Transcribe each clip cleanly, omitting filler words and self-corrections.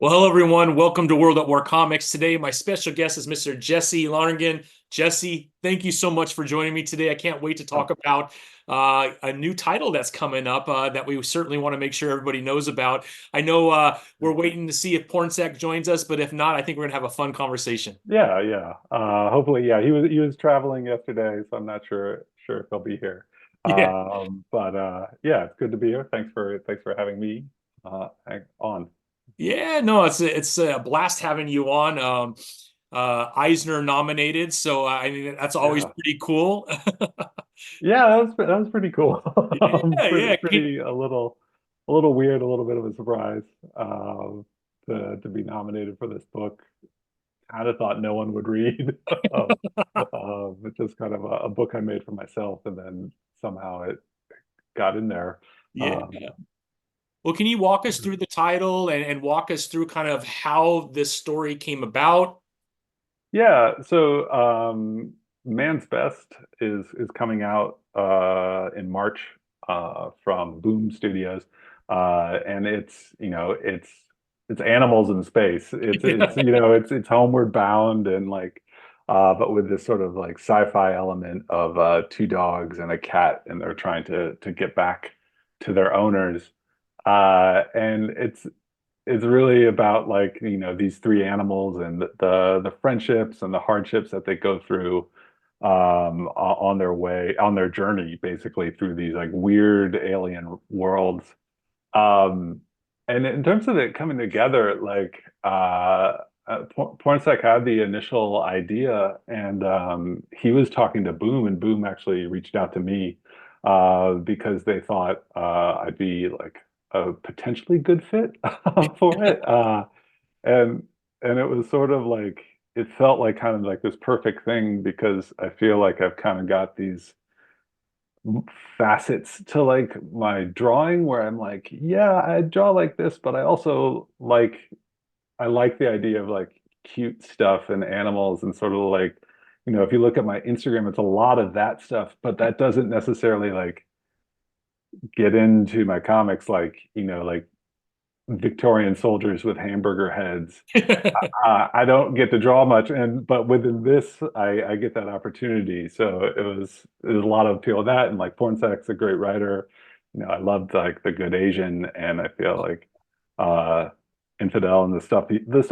Well, hello everyone. Welcome to World at War Comics. Today, my special guest is Mr. Jesse Lonergan. Jesse, thank you so much for joining me today. I can't wait to talk about a new title that's coming up that we certainly want to make sure everybody knows about. I know we're waiting to see if Pornsak joins us, but if not, I think we're gonna have a fun conversation. Yeah, yeah. Hopefully, yeah. He was traveling yesterday, so I'm not sure if he'll be here. Yeah. But yeah, it's good to be here. Thanks for having me on. Yeah, no, it's a blast having you on. Eisner nominated, so I mean that's always Yeah, pretty cool. yeah. That was pretty cool. Yeah, Pretty yeah. pretty a little weird, a little bit of a surprise to be nominated for this book. Kind of thought no one would read. It's just kind of a book I made for myself, and then somehow it got in there. Yeah. Um, Well, can you walk us through the title and walk us through kind of how this story came about? yeah, so Man's Best is coming out in March from Boom Studios, and it's animals in space. It's homeward bound and like but with this sort of like sci-fi element of two dogs and a cat, and they're trying to get back to their owners. And it's really about like these three animals and the friendships and the hardships that they go through on their way on their journey basically through these like weird alien worlds. And in terms of it coming together, like Pornsak had the initial idea, and he was talking to Boom, and Boom actually reached out to me because they thought I'd be like a potentially good fit for it. And it was sort of like it felt like kind of like this perfect thing because I feel like I've kind of got these facets to like my drawing where I'm like, yeah, I draw like this, but I also I like the idea of like cute stuff and animals and sort of like, if you look at my Instagram, it's a lot of that stuff, but that doesn't necessarily like get into my comics like, like Victorian soldiers with hamburger heads. I don't get to draw much, but within this, I get that opportunity. So there's a lot of appeal of that, and like Pornsak's a great writer. I loved like The Good Asian, and I feel like uh, Infidel and the stuff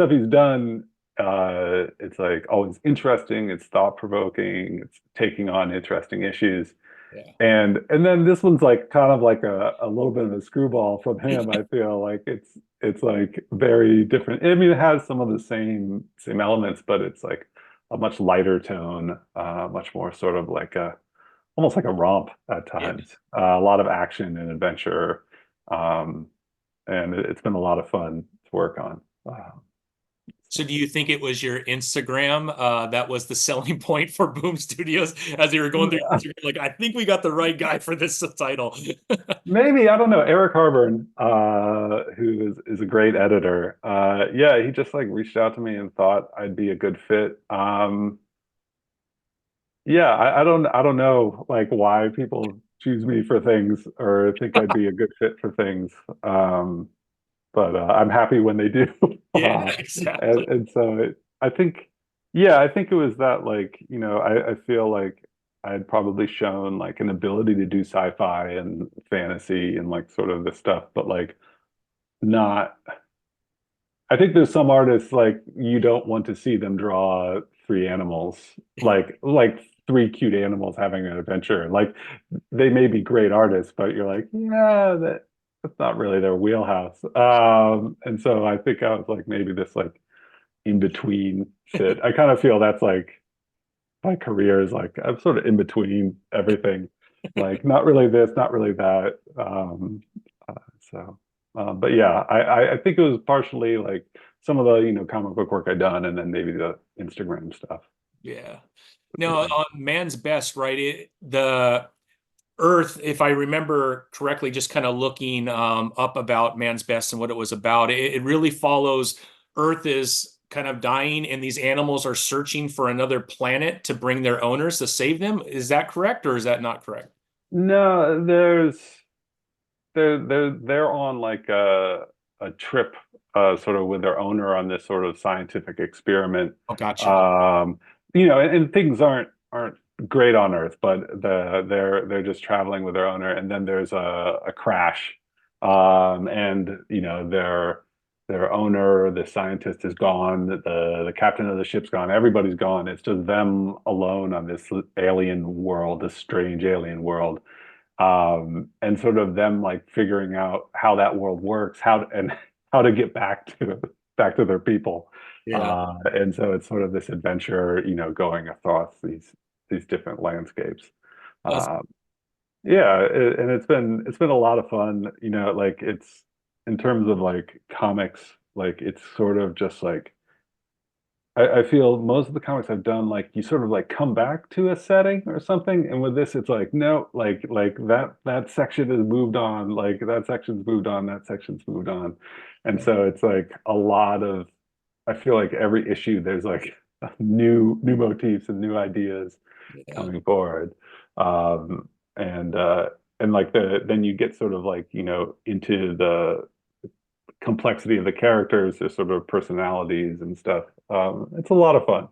he's done. It's like always interesting. It's thought provoking. It's taking on interesting issues. Yeah. And then this one's like kind of like a little bit of a screwball from him. I feel like it's like very different. I mean, it has some of the same elements, but it's like a much lighter tone, much more sort of like a almost like a romp at Yeah. times. A lot of action and adventure, um, and it's been a lot of fun to work on. So do you think it was your Instagram that was the selling point for Boom Studios as you were going through Instagram? Like, I think we got the right guy for this title. Maybe, I don't know. Eric Harburn, who is a great editor, yeah, he just like reached out to me and thought I'd be a good fit. Yeah, I don't know like why people choose me for things or think I'd be a good fit for things. Um, but I'm happy when they do. Yeah, And, exactly. I think, yeah, I think it was that like, I feel like I'd probably shown like an ability to do sci-fi and fantasy and like sort of this stuff, but like not, I think there's some artists like you don't want to see them draw three animals, like three cute animals having an adventure. Like they may be great artists, but you're like, yeah, that's not really their wheelhouse. And so I think I was like maybe this like in between fit. I kind of feel that's like my career is like I'm sort of in between everything, like not really this, not really that. Uh, so, but yeah, I think it was partially like some of the comic book work I'd done, and then maybe the Instagram stuff. Yeah. Now, on Man's Best, right? The Earth, if I remember correctly, just kind of looking up about Man's Best and what it was about, it really follows Earth is kind of dying, and these animals are searching for another planet to bring their owners to save them. Is that correct, or is that not correct? No, they're on like a trip sort of with their owner on this sort of scientific experiment. Oh, gotcha. Um, and things aren't great on Earth, but they're just traveling with their owner, and then there's a crash, and their owner, the scientist, is gone. The captain of the ship's gone. Everybody's gone. It's just them alone on this alien world, this strange alien world, and sort of them like figuring out how that world works, how to get back to their people. Yeah. And so it's sort of this adventure, going across these different landscapes. That's, Uh, yeah, and it's been a lot of fun, like it's in terms of like comics, like it's sort of just like I feel most of the comics I've done, like you sort of like come back to a setting or something, and with this, it's like no, like that section has moved on, like that section's moved on, that section's moved on, and so it's like a lot of. I feel like every issue there's like new motifs and new ideas yeah. coming forward, and like then you get sort of like into the complexity of the characters, their sort of personalities and stuff. It's a lot of fun.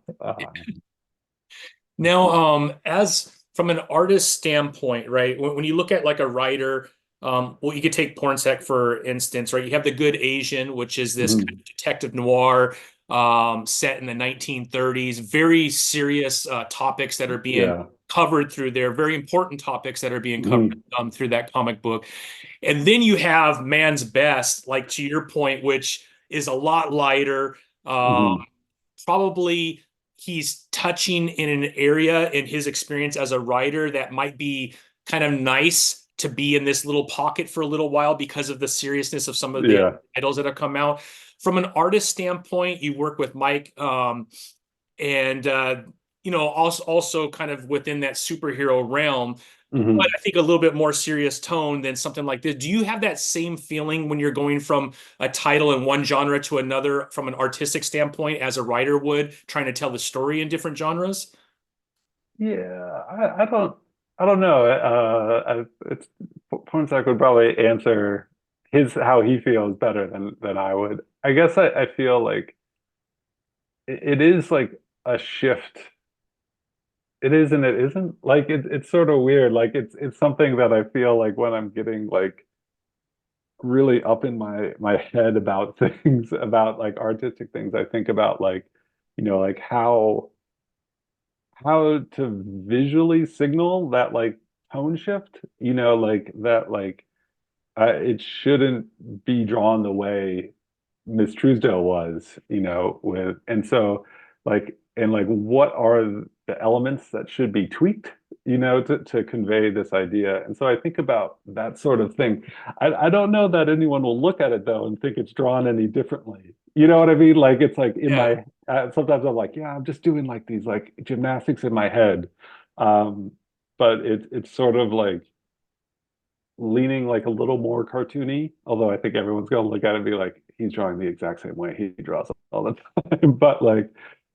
Now, as from an artist standpoint, right? When you look at like a writer, well, you could take Pornsak for instance, right? You have The Good Asian, which is this kind Mhm. of detective noir, set in the 1930s. Very serious topics that are being Yeah. covered through there. Very important topics that are being covered Mhm. through that comic book. And then you have Man's Best, like to your point, which is a lot lighter. Um, Mhm. Probably he's touching in an area in his experience as a writer that might be kind of nice to be in this little pocket for a little while because of the seriousness of some of the Yeah. titles that have come out. From an artist standpoint, you work with Mike, and also kind of within that superhero realm, but Mhm. I think a little bit more serious tone than something like this. Do you have that same feeling when you're going from a title in one genre to another from an artistic standpoint as a writer would, trying to tell the story in different genres? Yeah. I don't know. It's Pornsak would probably answer his how he feels better than I would. I guess I feel like it is like a shift. It is and it isn't. Like it's sort of weird. Like it's something that I feel like when I'm getting like really up in my head about things, about like artistic things, I think about like like how to visually signal that like tone shift, like that like it shouldn't be drawn the way Miss Truesdale was, with and so like what are the elements that should be tweaked, to convey this idea. And so I think about that sort of thing. I don't know that anyone will look at it though and think it's drawn any differently. You know what I mean? Like it's like in Yeah, my sometimes I'm like, yeah, I'm just doing like these like gymnastics in my head. Um, but it's sort of like leaning like a little more cartoony, although I think everyone's gonna look at it and be like, he's drawing the exact same way he draws all the time. But like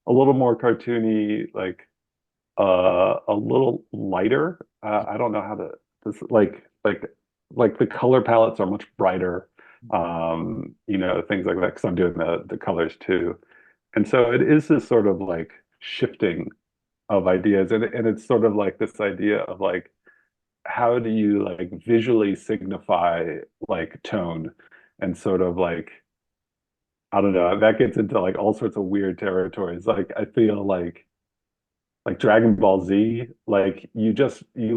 a little more cartoony, like a little lighter. I don't know how to this like the color palettes are much brighter. Things like that because I'm doing the colors too. And so it is this sort of like shifting of ideas, and it's sort of like this idea of like how do you like visually signify like tone and sort of like I don't know, that gets into like all sorts of weird territories. Like I feel like Dragon Ball Z, like you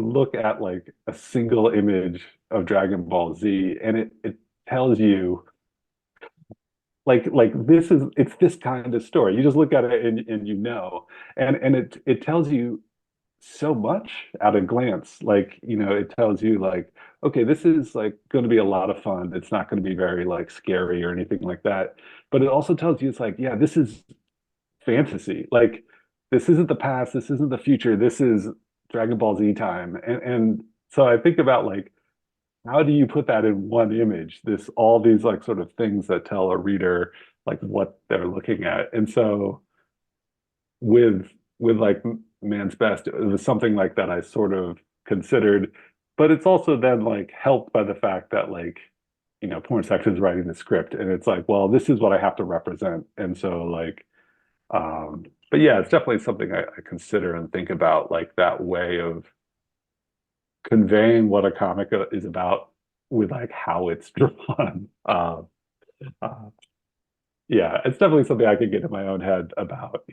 look at like a single image of Dragon Ball Z and it tells you like it's this kind of story. You just look at it and and it tells you so much at a glance. Like, it tells you like, okay, this is like going to be a lot of fun. It's not going to be very like scary or anything like that. But it also tells you it's like, yeah, this is fantasy. Like, this isn't the past. This isn't the future. This is Dragon Ball Z time. And so I think about like, how do you put that in one image? All these like sort of things that tell a reader like what they're looking at. And so with like Man's Best, it was something like that I sort of considered, but it's also then like helped by the fact that like Pornsak is writing the script, and it's like, well, this is what I have to represent. And so like, but yeah, it's definitely something I consider and think about, like that way of conveying what a comic is about with like how it's drawn. Uh, yeah, it's definitely something I could get in my own head about,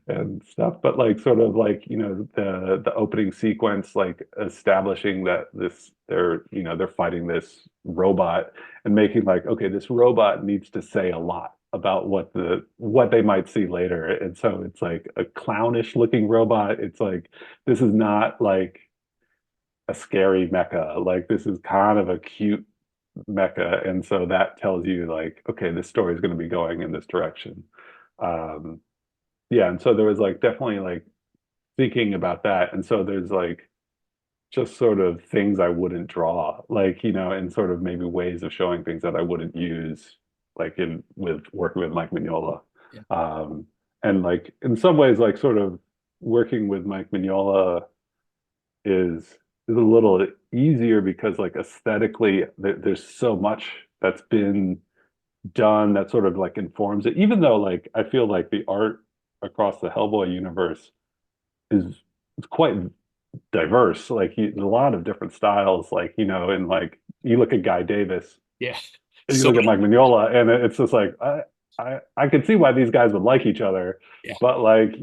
and stuff. But like, sort of like, the opening sequence, like establishing that they're fighting this robot and making like, okay, this robot needs to say a lot about what they might see later. And so it's like a clownish looking robot. It's like, this is not like a scary mecha. Like, this is kind of a cute mecha, and so that tells you like, okay, this story is going to be going in this direction. um yeah, and so there was like definitely like thinking about that, and so there's like just sort of things I wouldn't draw, like, and sort of maybe ways of showing things that I wouldn't use, like in with working with Mike Mignola. Yeah. And like in some ways, like sort of working with Mike Mignola is a little easier because like aesthetically there's so much that's been done that sort of like informs it, even though like I feel like the art across the Hellboy universe is is quite diverse, like a lot of different styles, like, and like you look at Guy Davis Yeah. and you So look at Mike Mignola, and it's just like I could see why these guys would like each other, yeah. but like,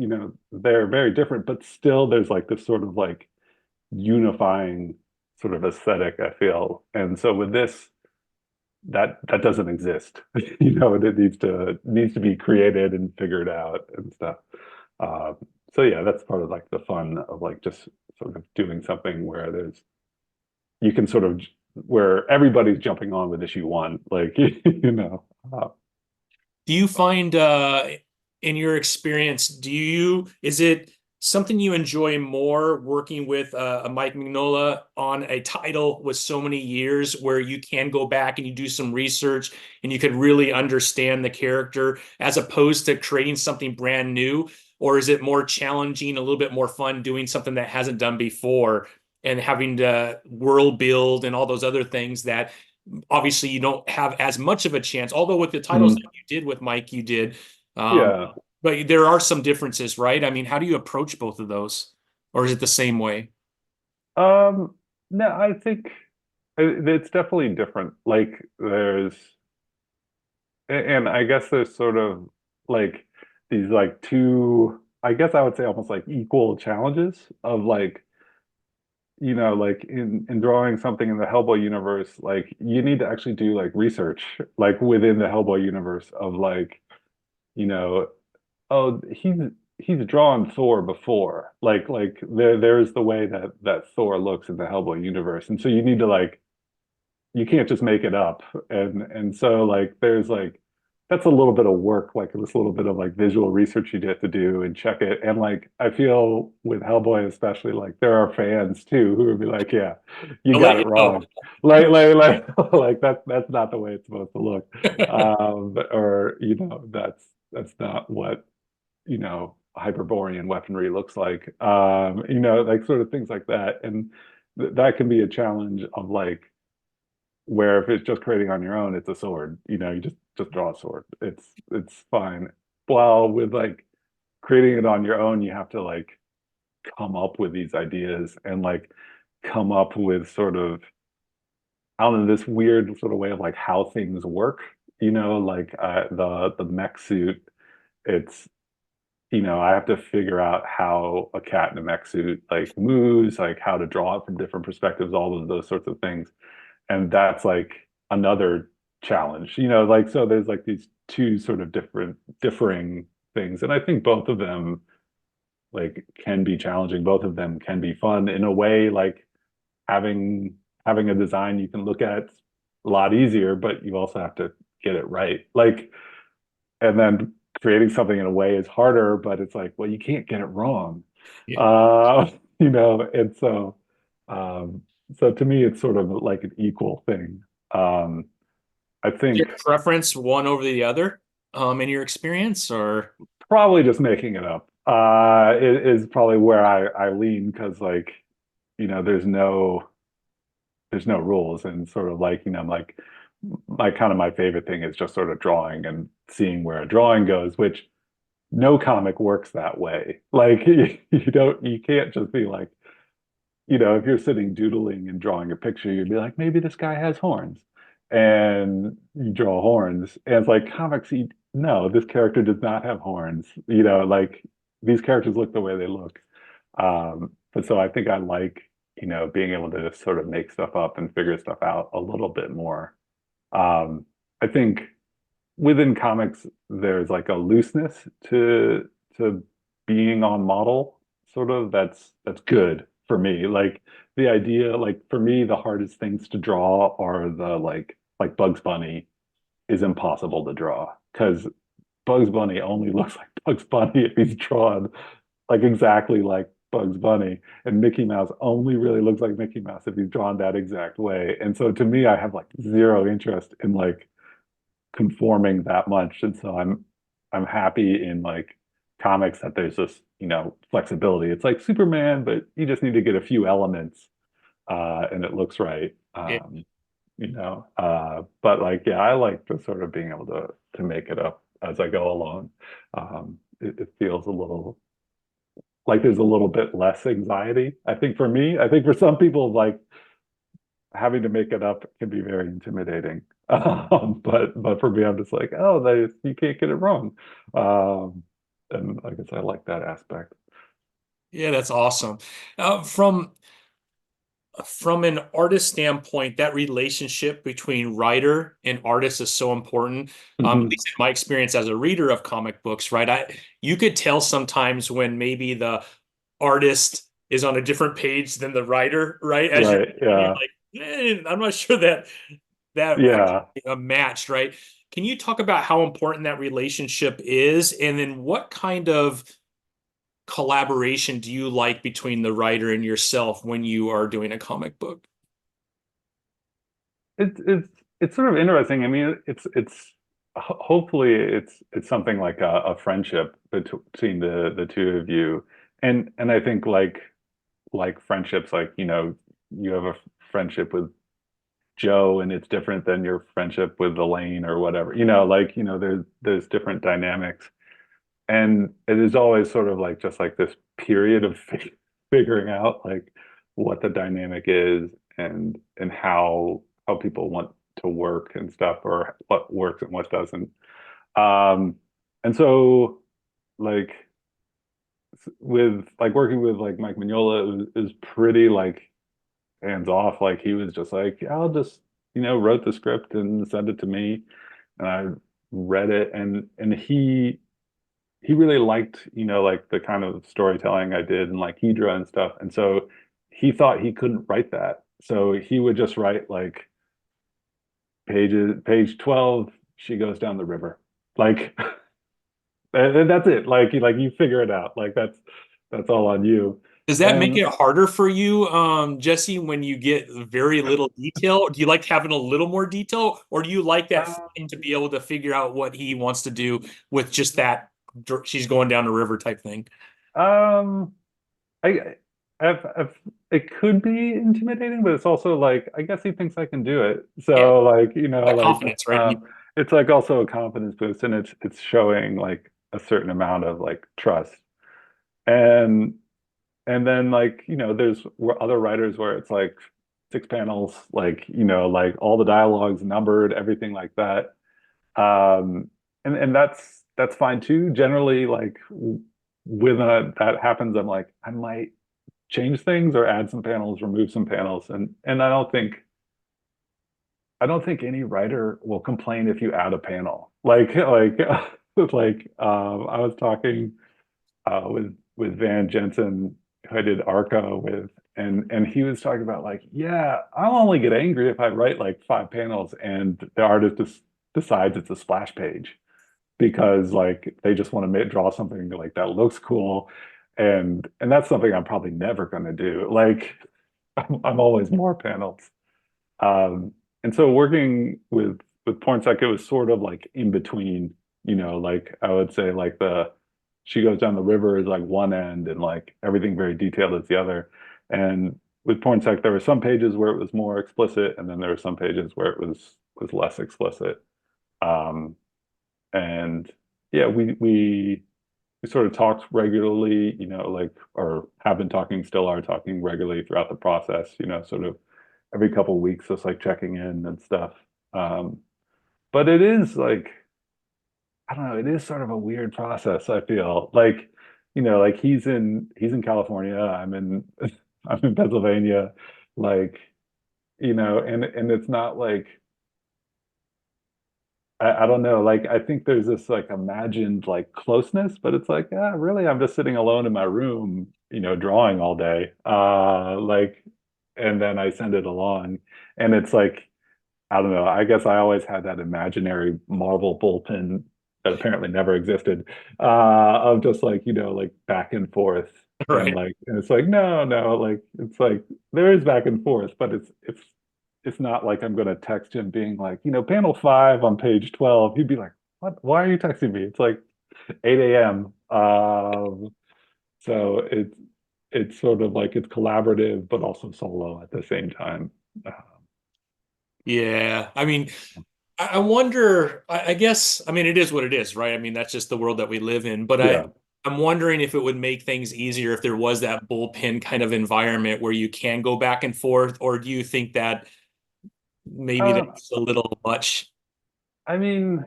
they're very different, but still there's like this sort of like unifying sort of aesthetic, I feel. And so with this, that doesn't exist. It needs to be created and figured out and stuff. Um, so yeah, that's part of like the fun of like just sort of doing something where you can sort of where everybody's jumping on with issue one, like Do you find in your experience, is it something you enjoy more working with a Mike Mignola on a title with so many years where you can go back and you do some research and you could really understand the character as opposed to creating something brand new? Or is it more challenging, a little bit more fun doing something that hasn't done before and having to world build and all those other things that obviously you don't have as much of a chance, although with the titles that Mhm. you did with Mike, you did. Um, Yeah. but there are some differences, right? I mean, how do you approach both of those? Or is it the same way? No, I think it's definitely different. Like and I guess there's sort of like these like two, I guess I would say almost like equal challenges of like, like in drawing something in the Hellboy universe, like you need to actually do like research, like within the Hellboy universe of like, you know, oh, he's drawn Thor before. Like there's the way that Thor looks in the Hellboy universe. And so you need to like, you can't just make it up. And so like there's like that's a little bit of work, like this little bit of like visual research you have to do and check it. And like I feel with Hellboy especially, like there are fans too who would be like, yeah, you I'll got let it you know. wrong. Like like that's not the way it's supposed to look. Or that's not what, Hyperborean weaponry looks like. Like sort of things like that. And that can be a challenge of like where if it's just creating on your own, it's a sword. You just draw a sword. It's fine. While with like creating it on your own, you have to like come up with these ideas and like come up with sort of, I don't know, this weird sort of way of like how things work. Like the mech suit. It's I have to figure out how a cat in a mech suit like moves, like how to draw it from different perspectives, all of those sorts of things. And that's like another challenge, like, so there's like these two sort of differing things, and I think both of them like can be challenging, both of them can be fun in a way, like having a design you can look at a lot easier, but you also have to get it right, like, and then creating something in a way is harder, but it's like, well, you can't get it wrong. Yeah. uh and um so to me it's sort of like an equal thing. I Your think preference one over the other, in your experience, or probably just making it up is probably where I lean, because like, there's no there's no rules, and sort of like, like my kind of my favorite thing is just sort of drawing and seeing where a drawing goes, which no comic works that way. Like you can't just be like, if you're sitting doodling and drawing a picture, you'd be like, maybe this guy has horns. And you draw horns. And it's like comics, no, this character does not have horns. Like these characters look the way they look. But so I think I like, being able to sort of make stuff up and figure stuff out a little bit more. I think within comics, there's like a looseness to being on model, sort of that's good for me. Like the idea, like for me, the hardest things to draw are the like Bugs Bunny is impossible to draw because Bugs Bunny only looks like Bugs Bunny if he's drawn like exactly like Bugs Bunny, and Mickey Mouse only really looks like Mickey Mouse if he's drawn that exact way. And so to me, I have like zero interest in like conforming that much. And so I'm happy in like comics that there's this, flexibility. It's like Superman, but you just need to get a few elements and it looks right. Yeah. But like yeah, I like the sort of being able to make it up as I go along. It feels a little like there's a little bit less anxiety. I think for me, I think for some people, like having to make it up can be very intimidating. But for me, I'm just like, oh, you can't get it wrong. And I guess I like that aspect. Yeah, that's awesome. From an artist standpoint, that relationship between writer and artist is so important. At Mhm. least in my experience as a reader of comic books, right? You could tell sometimes when maybe the artist is on a different page than the writer, right? Right. You're Yeah. like, I'm not sure that Yeah. matched, right? Can you talk about how important that relationship is, and then what kind of collaboration do you like between the writer and yourself when you are doing a comic book? It's sort of interesting. I mean, hopefully it's something like a friendship between the two of you. And I think like friendships, like, you have a friendship with Joe and it's different than your friendship with Elaine or whatever. Like, there's different dynamics. And it is always sort of like just like this period of figuring out like what the dynamic is and how people want to work and stuff or what works and what doesn't. Um, and so like with like working with like Mike Mignola is pretty like hands off. Like he was just like, I'll just, wrote the script and send it to me. And I read it and he really liked, like the kind of storytelling I did and like Hedra and stuff. And so he thought he couldn't write that. So he would just write like page 12, she goes down the river. Like and that's it. Like you figure it out. Like that's all on you. Does that make And it harder for you, Jesse, when you get very little detail? Do you like having a little more detail, or do you like that freedom to be able to figure out what he wants to do with just that she's going down the river type thing? um I I've it could be intimidating, but it's also like I guess he thinks I can do it. Yeah, So like, that confidence, right? it's like also a confidence boost and it's showing like a certain amount of like trust. And and then like, there's other writers where it's like 6 panels, like, like all the dialogues numbered, everything like that. Um and that's fine too. Generally, like when that happens, I'm like, I might change things or add some panels, remove some panels. And I don't think any writer will complain if you add a panel. I was talking with Van Jensen, who I did ARCA with, and he was talking about like, yeah, I'll only get angry if I write like 5 panels and the artist just decides it's a splash page because like they just want to draw something like that looks cool. And that's something I'm probably never going to do. Like I'm always more panels. Um, and so working with Pornsak, it was sort of like in between, like I would say like the she goes down the river is like one end and like everything very detailed is the other. And with Pornsak, there were some pages where it was more explicit, and then there were some pages where it was less explicit. Um, and yeah, we sort of talked regularly, like, or have been talking, still are talking regularly throughout the process, sort of every couple of weeks, just like checking in and stuff. Um, but it is like, I don't know, it is sort of a weird process, I feel. Like, like he's in California, I'm in I'm in Pennsylvania, like, and it's not like I don't know, like I think there's this like imagined like closeness, but it's like, really, I'm just sitting alone in my room, drawing all day. Like, and then I send it along. And it's like, I don't know, I guess I always had that imaginary Marvel bullpen that apparently never existed, of just like, like back and forth. And Right. like, and it's like, no, no, like it's like there is back and forth, but it's not like I'm gonna text him being like, panel 5 on page 12. He'd be like, what? Why are you texting me? It's like 8 a.m. So it's sort of like it's collaborative, but also solo at the same time. Uh, Yeah. I mean, I wonder, I guess, I mean, it is what it is, right? I mean, that's just the world that we live in. But yeah. I'm wondering if it would make things easier if there was that bullpen kind of environment where you can go back and forth, or do you think that maybe Uh, that's a little much? I mean,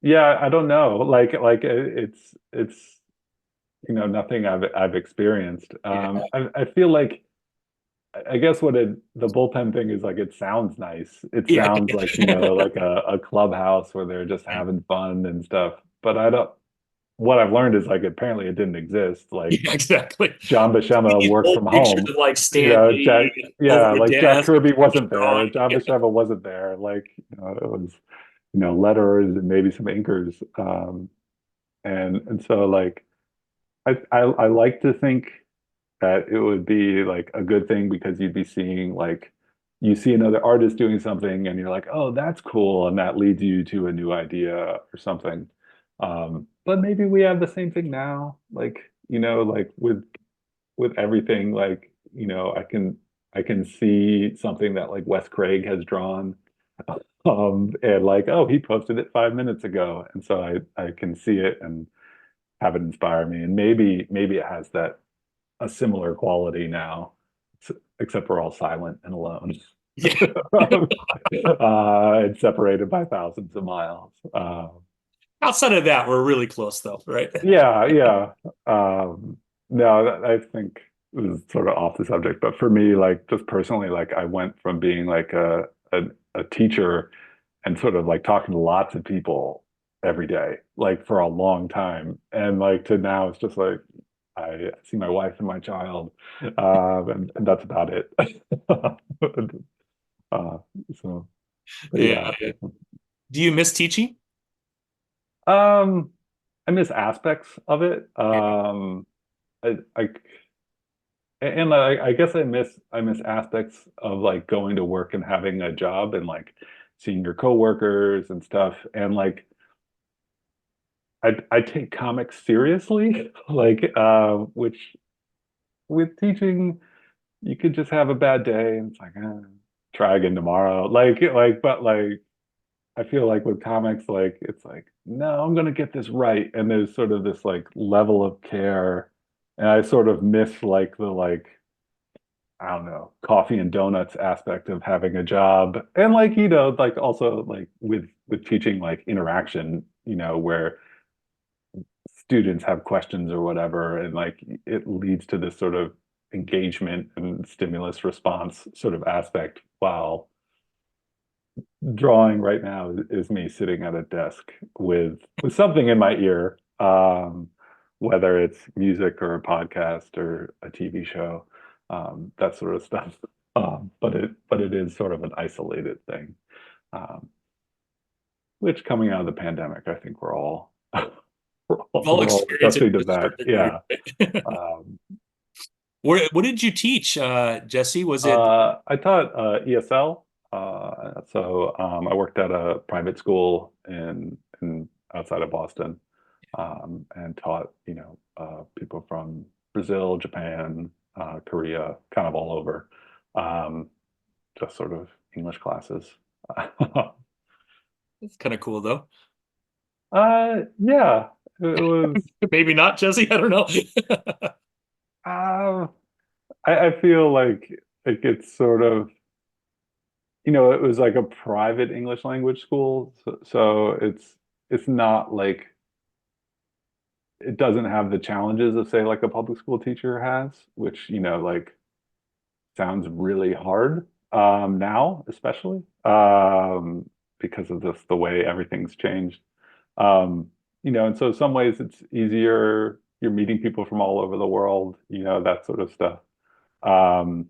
yeah, I don't know. Like it's nothing I've experienced. Yeah. I feel like I guess the bullpen thing is like it sounds nice. It Yeah. sounds like, like a clubhouse where they're just having fun and stuff. But I don't what I've learned is like apparently it didn't exist. Like Yeah, exactly. John Buscema These worked old from pictures home. of like Stan Jack, Lee yeah, over a like Jack desk, Kirby wasn't drawing. there. John Yeah. Buscema wasn't there. Like, it was, letterers and maybe some inkers. And so like I like to think that it would be like a good thing because you'd be seeing like you see another artist doing something and you're like, oh, that's cool, and that leads you to a new idea or something. But maybe we have the same thing now, like like with everything, like I can see something that like Wes Craig has drawn, and like, oh, he posted it 5 minutes ago, and so I can see it and have it inspire me, and maybe it has that a similar quality now, except we're all silent and alone, Yeah. and separated by thousands of miles. Outside of that, we're really close though, right? Yeah, yeah. No, I think this is sort of off the subject, but for me, like just personally, like I went from being like a teacher and sort of like talking to lots of people every day, like for a long time, and like to now it's just like I see my wife and my child, and that's about it. Uh, so, but Yeah. yeah, Do you miss teaching? um, I miss aspects of it. Yeah. I and I guess I miss aspects of like going to work and having a job and like seeing your coworkers and stuff. And like I take comics seriously, like which with teaching you could just have a bad day and it's like try again tomorrow. But like I feel like with comics, like it's like, no, I'm gonna get this right. And there's sort of this like level of care. And I sort of miss like the like I don't know, coffee and donuts aspect of having a job. And like, like also like with teaching like interaction, where students have questions or whatever, and like it leads to this sort of engagement and stimulus response sort of aspect, while drawing right now is me sitting at a desk with something in my ear, whether it's music or a podcast or a TV show, that sort of stuff. But it is sort of an isolated thing, um, which coming out of the pandemic, I think we're all we're all, We've all we're all experienced it adjusting to to a that. certain degree. Yeah. Um, What did you teach, Jesse? Was it I taught ESL. So I worked at a private school in outside of Boston, and taught people from Brazil, Japan, Korea, kind of all over. Um, just sort of English classes. It's kind of cool though. Yeah, it was. Maybe not, Jesse. I don't know. Uh, I feel like it's sort of, it was like a private English language school, so it's not like it doesn't have the challenges of say like a public school teacher has, which like sounds really hard now, especially because of this the way everything's changed. Um, and so some ways it's easier. You're meeting people from all over the world, that sort of stuff. Um,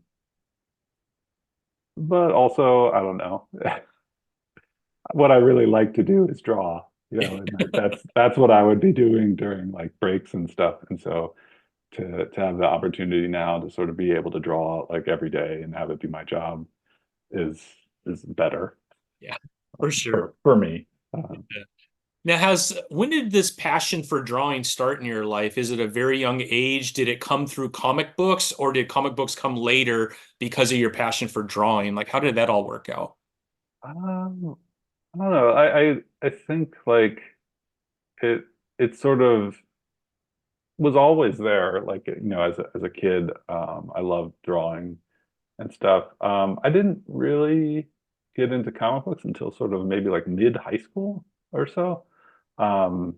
but also, I don't know. What I really like to do is draw, and that's what I would be doing during like breaks and stuff. And so to have the opportunity now to sort of be able to draw like every day and have it be my job is is better Yeah, for sure. for me. Yeah. Now, has when did this passion for drawing start in your life? Is it a very young age? Did it come through comic books, or did comic books come later because of your passion for drawing? Like, how did that all work out? Um, I don't know. I think like it it sort of was always there. Like as a kid, I loved drawing and stuff. I didn't really get into comic books until sort of maybe like mid high school or so. Um,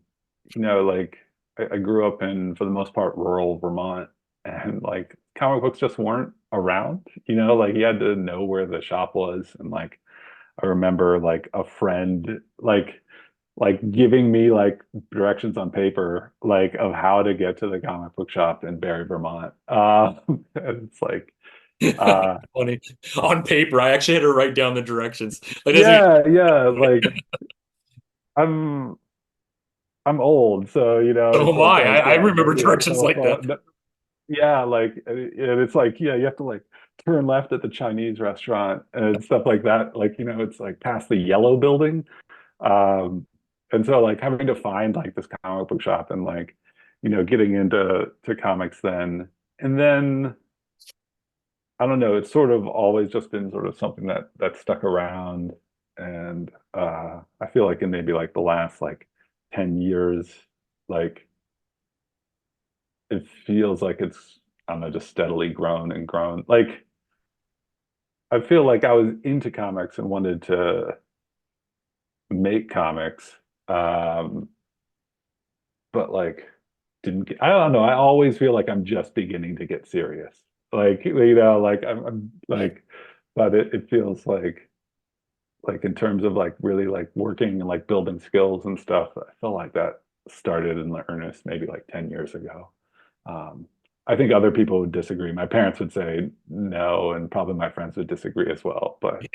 like I grew up in, for the most part, rural Vermont, and like comic books just weren't around. Like you had to know where the shop was, and like I remember like a friend like giving me like directions on paper like of how to get to the comic book shop in Barry, Vermont. And it's like uh Funny. On paper, I actually had to write down the directions. Like, that's yeah, like I'm I'm old, so so it's am like I. I remember directions like that. telephone. Yeah, like and it's like yeah, you have to like turn left at the Chinese restaurant and stuff like that. Like it's like past the yellow building. And so like having to find like this comic book shop and like getting into comics then, and then I don't know, it's sort of always just been sort of something that stuck around. And I feel like in maybe like the last like 10 years, like it feels like it's, I don't know, just steadily grown and grown. Like I feel like I was into comics and wanted to make comics. Um, but like didn't get, I don't know. I always feel like I'm just beginning to get serious. Like, like I'm like, but it feels like in terms of like really like working and like building skills and stuff, I feel like that started in earnest maybe like 10 years ago. Um, I think other people would disagree. My parents would say no, and probably my friends would disagree as well. But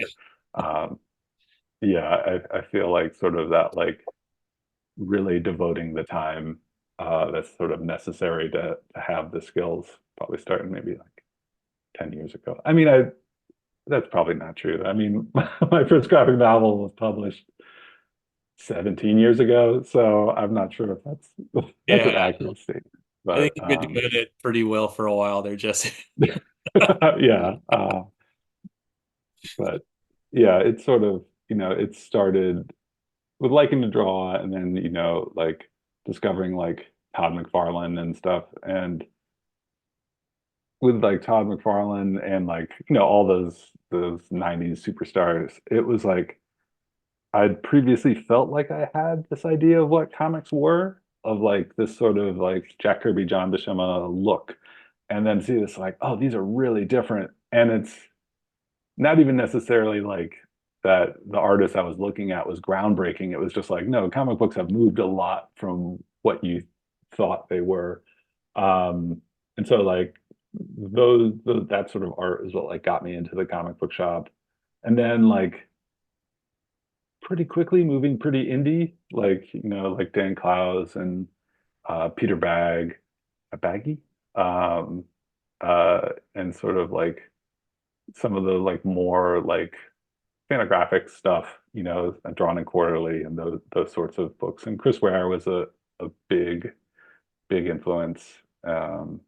um, yeah, I feel like sort of that like really devoting the time that's sort of necessary to have the skills probably started maybe like 10 years ago. I mean, that's probably not true. I mean, my first graphic novel was published 17 years ago, so I'm not sure if that's an Yeah, accurate statement. I think But you've been doing it pretty well for a while there, Jesse. yeah, but yeah, it's sort of, it started with liking to draw and then, like discovering like Todd McFarlane and stuff. And with like Todd McFarlane and like, all those 90s superstars, it was like I'd previously felt like I had this idea of what comics were, of like this sort of like Jack Kirby, John Buscema look. And then see this like, oh, these are really different. And it's not even necessarily like that the artist I was looking at was groundbreaking. It was just like, no, comic books have moved a lot from what you thought they were. And so like that sort of art is what like got me into the comic book shop. And then like pretty quickly moving pretty indie, like like Dan Clowes and Peter Baggy, um, and sort of like some of the like more like Fantagraphics stuff, Drawn and Quarterly and those sorts of books. And Chris Ware was a big influence, and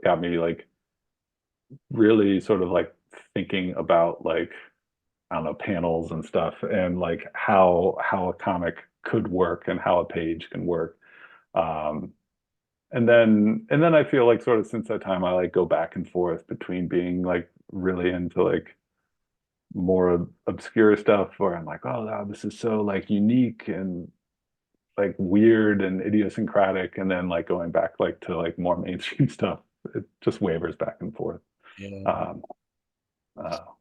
got me like really sort of like thinking about like, I don't know, panels and stuff, and like how a comic could work and how a page can work. Um, and then I feel like sort of since that time I like go back and forth between being like really into like more obscure stuff where I'm like, oh wow, this is so like unique and like weird and idiosyncratic, and then like going back like to like more mainstream stuff. It just wavers back and forth. Yeah. Um,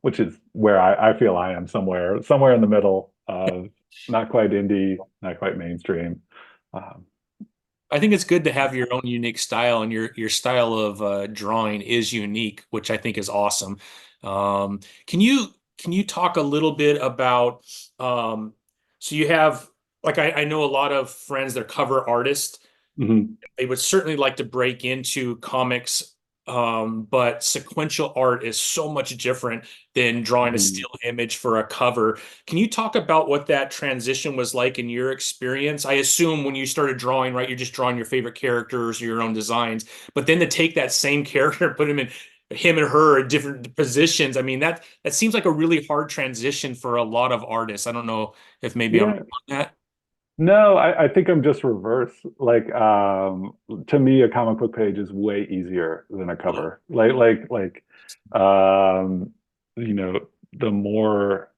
which is where I feel I am somewhere in the middle of not quite indie, not quite mainstream. Um, I think it's good to have your own unique style, and your style of drawing is unique, which I think is awesome. Um, can you talk a little bit about so you have like I know a lot of friends, they're cover artists. mhm, They would certainly like to break into comics, but sequential art is so much different than drawing a mhm. still image for a cover. Can you talk about what that transition was like in your experience? I assume when you started drawing, right, you're just drawing your favorite characters, your own designs, but then to take that same character and put him and her in different positions. I mean, that seems like a really hard transition for a lot of artists. I don't know if maybe I'm Yeah, wrong on that. no, I think I'm just reverse. Like, to me, a comic book page is way easier than a cover. Um, you know, the more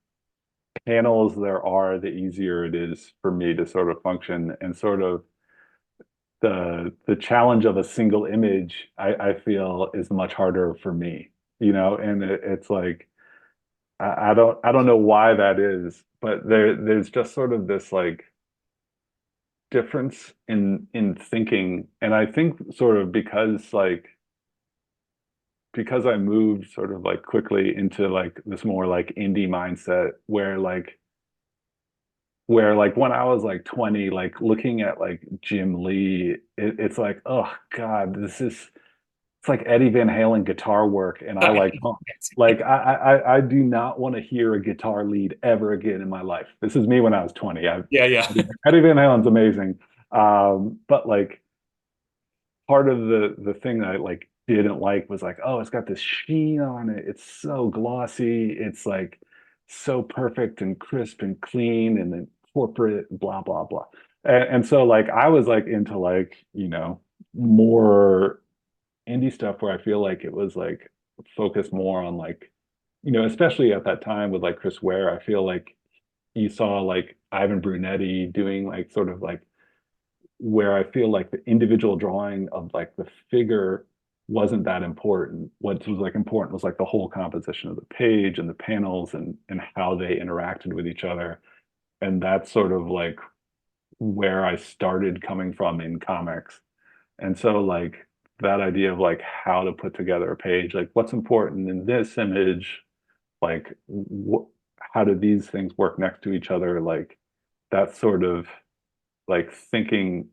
panels there are, the easier it is for me to sort of function, and sort of the challenge of a single image, I feel is much harder for me, and it's like I don't know why that is, but there's just sort of this like difference in thinking. And I think sort of because I moved sort of like quickly into like this more like indie mindset where like when I was like 20, like looking at like Jim Lee, it's like, oh God, it's like Eddie Van Halen guitar work, and I like punk. Like I do not want to hear a guitar lead ever again in my life. This is me when I was 20. Yeah, yeah. Eddie Van Halen's amazing. But like part of the thing that I like didn't like was like, oh, it's got this sheen on it. It's so glossy. It's like so perfect and crisp and clean and then corporate, blah, blah, blah. And so like I was like into like, more indie stuff where I feel like it was like focused more on like, especially at that time with like Chris Ware, I feel like you saw like Ivan Brunetti doing like sort of like where I feel like the individual drawing of like the figure wasn't that important. What was like important was like the whole composition of the page and the panels and how they interacted with each other. And that's sort of like where I started coming from in comics. And so like that idea of like how to put together a page, like what's important in this image, like how do these things work next to each other? Like that sort of like thinking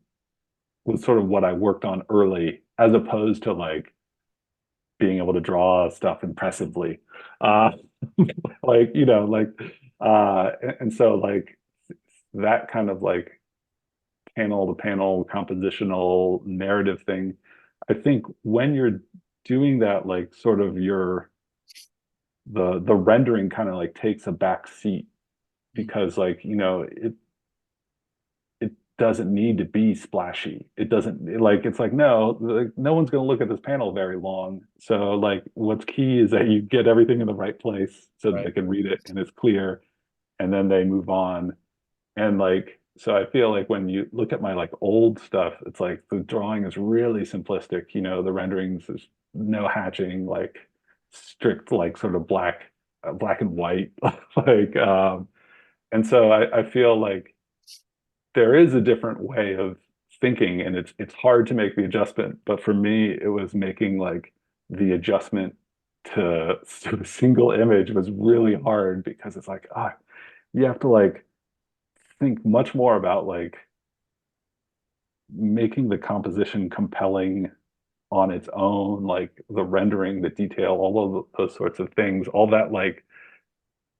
was sort of what I worked on early, as opposed to like being able to draw stuff impressively. Uh, like, and so like that kind of like panel to panel compositional narrative thing, I think when you're doing that, like sort of the rendering kind of like takes a back seat because like, it doesn't need to be splashy. It doesn't like it's like no, like, no one's going to look at this panel very long. So like what's key is that you get everything in the right place so that they Right. can read it and it's clear, and then they move on. And like so I feel like when you look at my like old stuff, it's like the drawing is really simplistic, the renderings is no hatching, like strict like sort of black and white like and so I feel like there is a different way of thinking, and it's hard to make the adjustment, but for me it was making like the adjustment to a single image was really hard because it's like you have to like think much more about like making the composition compelling on its own, like the rendering, the detail, all of those sorts of things, all that like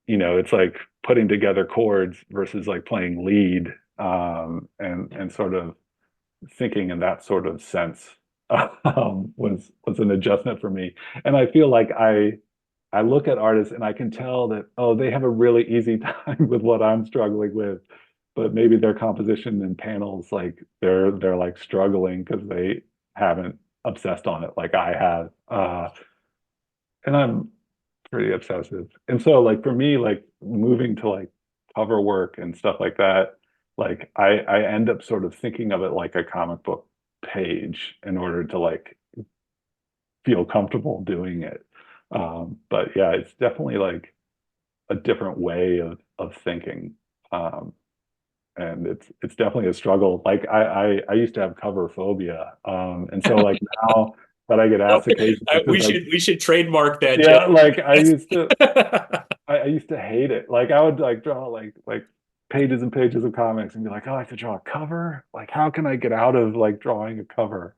it's like putting together chords versus like playing lead, and sort of thinking in that sort of sense was an adjustment for me. And I feel like I look at artists and I can tell that, oh, they have a really easy time with what I'm struggling with, but maybe their composition and panels, like they're like struggling because they haven't obsessed on it like I have. And I'm pretty obsessive. And so like for me, like moving to like cover work and stuff like that, like I end up sort of thinking of it like a comic book page in order to like feel comfortable doing it. But yeah, it's definitely like a different way of thinking. Um, and it's definitely a struggle. Like I used to have cover phobia. And so like now that I get asked occasionally to like, We should trademark that, yeah, Jeff. like I used to hate it. Like I would like draw like pages and pages of comics and be like, oh, I have to draw a cover. Like, how can I get out of like drawing a cover?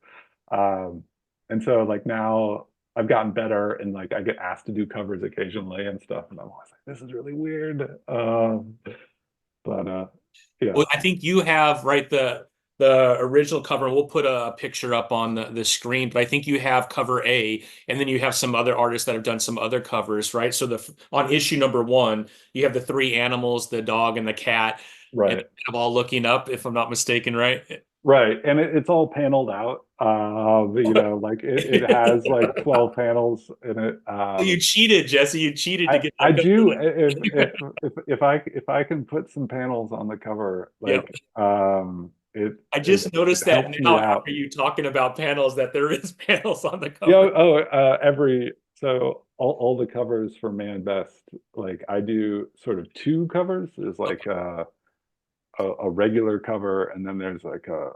Um, and so like now I've gotten better and like I get asked to do covers occasionally and stuff, and I'm always like, this is really weird. But yeah, Well, I think you have right the original cover, and we'll put a picture up on the screen, but I think you have cover A, and then you have some other artists that have done some other covers, right? So the on issue number one, you have the three animals, the dog and the cat, and right. they're all looking up, if I'm not mistaken, right? Right. And it's all paneled out. You know, like it has like 12 panels in it. You cheated, Jesse. You cheated to get I that do cover. if I can put some panels on the cover, Yeah. like I it just noticed that helps me now out. after you talking about panels that there is panels on the Yeah, cover. every so all the covers for Man Best, like I do sort of two covers. There's like a regular cover, and then there's like I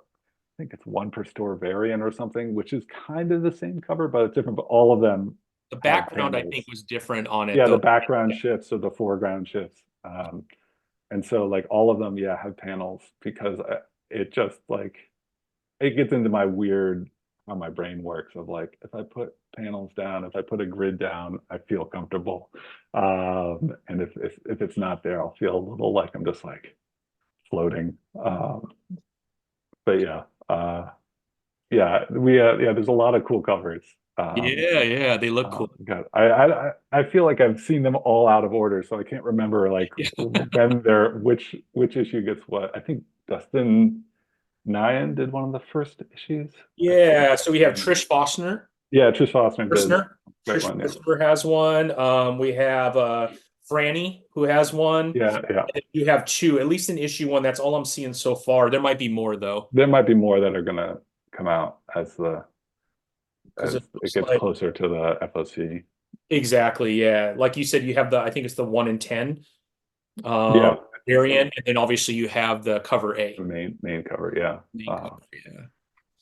think it's one per store variant or something, which is kind of the same cover, but it's different. But all of them The have background, I panels. think, was different on it Yeah, the though. background shifts or the foreground shifts. And so like all of them, yeah, have panels because it just like it gets into my weird how my brain works of like if I put panels down, if I put a grid down, I feel comfortable. And if it's not there, I'll feel a little like I'm just like floating. But yeah, yeah, yeah, there's a lot of cool covers. Yeah, yeah, they look cool. God, I feel like I've seen them all out of order, so I can't remember like when they're which issue gets what. I think Dustin Nyan did one of the first issues. I think. Yeah, so we have Trish Foster. Yeah, Trish Foster did. Kirshner. Great Trish one, yeah. Christopher has one. We have Franny who has one. Yeah, yeah. And you have two, at least in issue one. That's all I'm seeing so far. There might be more though, There might be more that are gonna come out because as it it looks gets like closer to the FOC. exactly, yeah. Like you said, you have the I think it's the 1 in 10 um Yeah, variant, and then obviously you have the cover the A. main cover, yeah. Main cover, yeah.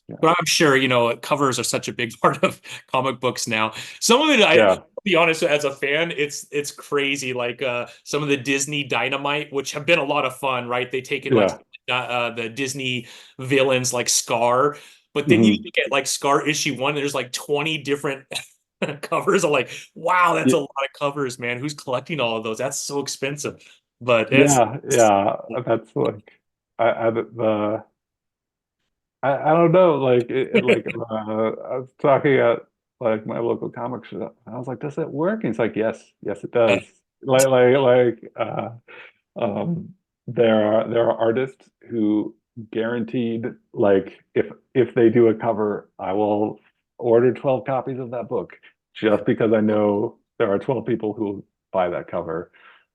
Yeah. But I'm sure, covers are such a big part of comic books now. Some of it, Yeah. I'll be honest, as a fan, it's crazy. Like some of the Disney Dynamite, which have been a lot of fun, right? They take in like Yeah. the Disney villains like Scar, but then you Mhm. look at like Scar issue one, there's like 20 different covers. I'm like, wow, that's Yeah, a lot of covers, man. Who's collecting all of those? That's so expensive. But yeah. That's like I don't know. Like I was talking at like my local comic shop. I was like, "Does it work?" And it's like, yes, it does." Like there are artists who guaranteed like if they do a cover, I will order 12 copies of that book just because I know there are 12 people who buy that cover.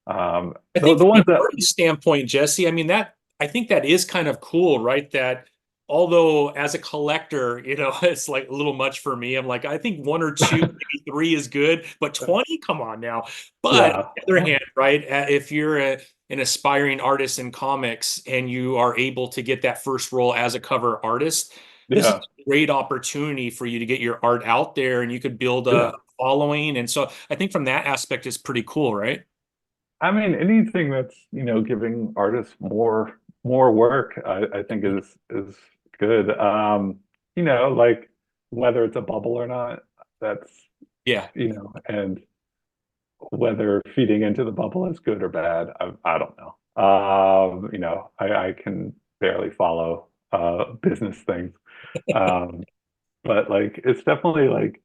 I The think the from ones an that artist standpoint, Jesse, I mean that I think that is kind of cool, right? That although as a collector, it's like a little much for me. I'm like, I think one or two, maybe three is good, but 20, come on now. But on yeah. the other hand, right, if you're an aspiring artist in comics and you are able to get that first role as a cover artist, this is Yeah. a great opportunity for you to get your art out there and you could build a Yeah. following. And so I think from that aspect, it's pretty cool, right? I mean, anything that's, giving artists more work, I think is good. Like whether it's a bubble or not, that's, Yeah. and whether feeding into the bubble is good or bad, I don't know. I can barely follow business things. Um, but like it's definitely like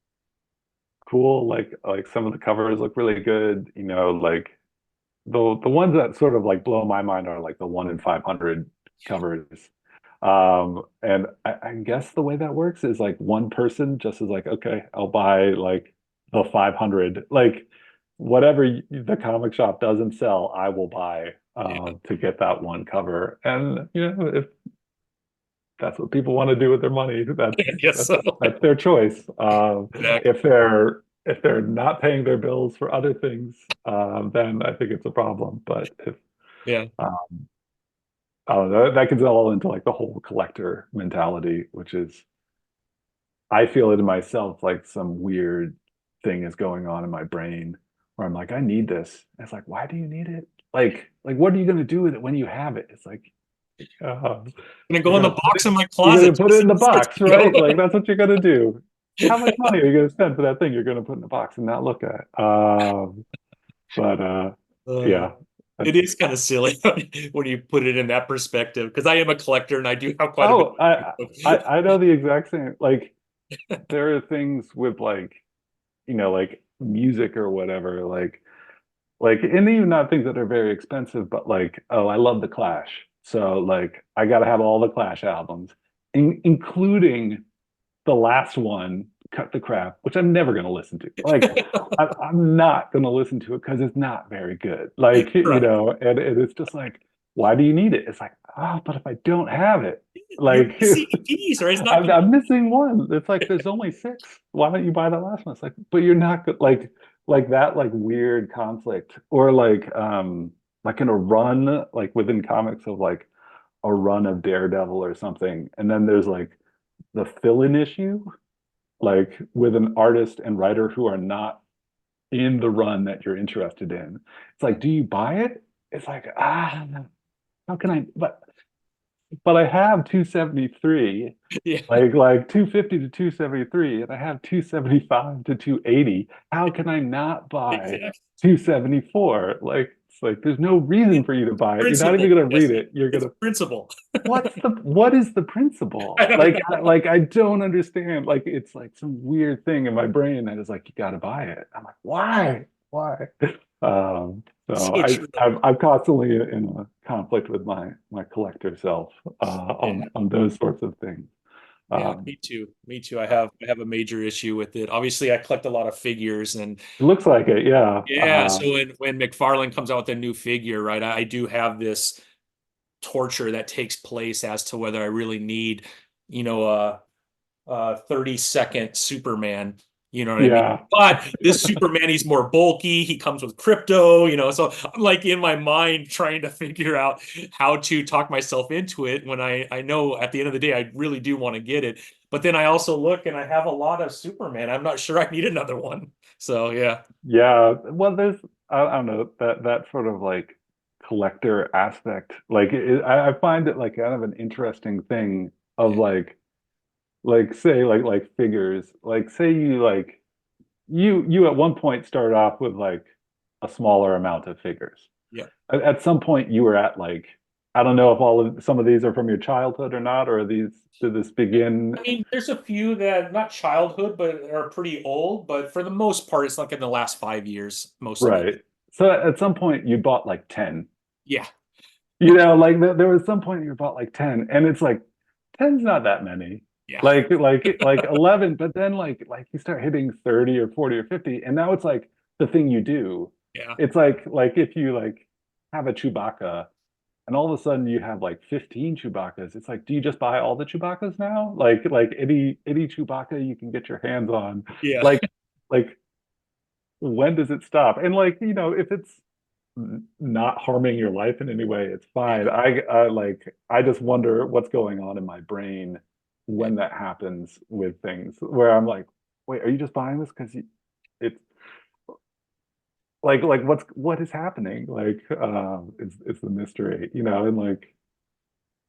cool. Like some of the covers look really good. You know, like the ones that sort of like blow my mind are like the 1 in 500 covers. And I guess the way that works is like one person just is like, okay, I'll buy like the 500, like whatever the comic shop doesn't sell, I will buy Yeah. to get that one cover. And you know, if that's what people want to do with their money, Yes. So, that's their choice. exactly. If they're not paying their bills for other things, then I think it's a problem. But if Yeah. um, I don't know, that gets all into like the whole collector mentality, which is I feel it in myself like some weird thing is going on in my brain where I'm like, I need this. And it's like, why do you need it? Like what are you going to do with it when you have it? It's like, uh, Gonna you're go in gonna the put box in my you're gonna closet. put it in the box, You right? know? Like that's what you're gonna do. How much money are you gonna spend for that thing you're gonna put in the box and not look at? But Uh, yeah. it is kind of silly when you put it in that perspective because I am a collector and I do have quite a bit Oh, of books. I know the exact same. Like there are things with like, you know, like music or whatever, and even not things that are very expensive, but like, oh, I love the Clash. So like I gotta have all the Clash albums, including the last one, Cut the Crap, which I'm never going to listen to. Like, I'm not going to listen to it because it's not very good. Like, you Right. know, and it's just like, why do you need it? It's like, oh, but if I don't have it, You're like, missing a piece, or it's not gonna. I'm missing one. It's like, there's only six. Why don't you buy the last one? It's like, but you're not good. Like that, like weird conflict, or like in a run, like within comics of like a run of Daredevil or something, and then there's like the fill-in issue like with an artist and writer who are not in the run that you're interested in. It's like, do you buy it? It's like, how can I? But I have 273, Yeah, like 250 to 273, and I have 275 to 280. How can I not buy exactly. 274? Like, it's like there's no reason It's for you to buy it. You're not even principle, gonna read Jesse. it. You're It's gonna principle. what is the I principle? don't know. Like I don't understand. Like it's like some weird thing in my brain that is like you got to buy it. I'm like, why? Why? So So true. I'm constantly in a conflict with my collector self Yeah. on those sorts of things. Yeah, Um, me too. Me too. I have a major issue with it. Obviously, I collect a lot of figures, and it looks like it, yeah. yeah. So when McFarlane comes out with a new figure, right, I do have this torture that takes place as to whether I really need, a 30-second Superman. You know what I mean? Yeah, But this Superman, he's more bulky. He comes with crypto, so I'm like in my mind trying to figure out how to talk myself into it when I know at the end of the day, I really do want to get it. But then I also look and I have a lot of Superman. I'm not sure I need another one. So yeah. yeah. Well, there's I don't know that sort of like collector aspect. Like I find it like kind of an interesting thing of Yeah. like say like figures. Like say you like you at one point started off with like a smaller amount of figures. Yeah. At some point you were at like I don't know if all of some of these are from your childhood or not, or are these did this begin I mean, there's a few that not childhood, but are pretty old. But for the most part, it's like in the last 5 years, most of it. right? So at some point you bought like 10. Yeah. You know, like there was some point you bought like 10, and it's like ten's not that many. Yeah. Like 11, but then like you start hitting 30 or 40 or 50, and now it's like the thing you do. Yeah. It's like if you like have a Chewbacca and all of a sudden you have like 15 Chewbaccas, it's like, do you just buy all the Chewbaccas now? Like any Chewbacca you can get your hands on. Yeah. Like like when does it stop? And like, you know, if it's not harming your life in any way, it's fine. Yeah. I just wonder what's going on in my brain Yeah. when that happens with things where I'm like, wait, are you just buying this because it's like what is happening? Like it's the mystery, you know, and like